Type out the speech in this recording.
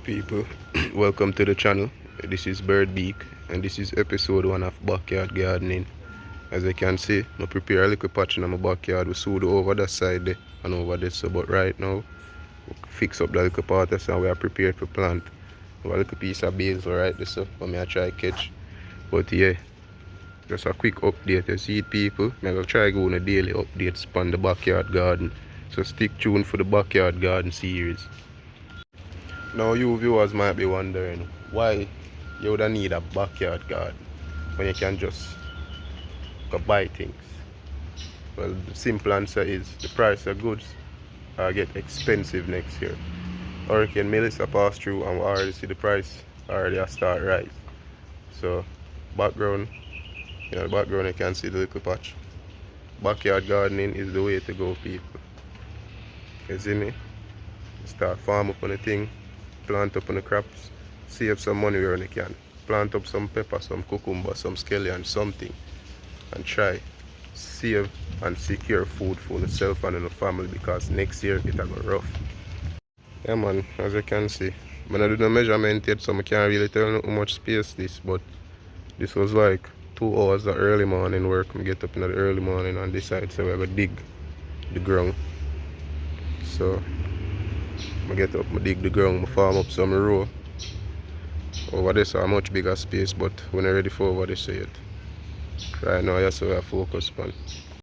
People, welcome to the channel. This is Bird Beak and this is episode 1 of backyard gardening. As you can see, I prepare a little patch in my backyard with soil over that side there and over there. So but right now we fix up the little part and we are prepared to plant. We have a little piece of basil right there, so I may try catch. But yeah, just a quick update. You see it, people, I'm going to try go on a daily updates on the backyard garden. So stick tuned for the backyard garden series. Now you viewers might be wondering why you would need a backyard garden when you can just go buy things. Well, the simple answer is the price of goods get expensive next year. Hurricane Melissa passed through and we already see the price already start rise. So background, the background you can see the little patch. Backyard gardening is the way to go, people. You see me? Start farm up on the thing, plant up on the crops, save some money where you can. Plant up some pepper, some cucumber, some scallion, something, and try save and secure food for yourself and your family, because next year it'll go rough. Yeah man, as you can see, I'm not do no measurement yet, so I can't really tell you how much space this, but this was like 2 hours of early morning work. I get up in the early morning and decide so we're gonna dig the ground. So I get up, I dig the ground, I farm up some row. Over there so a much bigger space, but we're not ready for over this yet. Right now, that's what I focus on.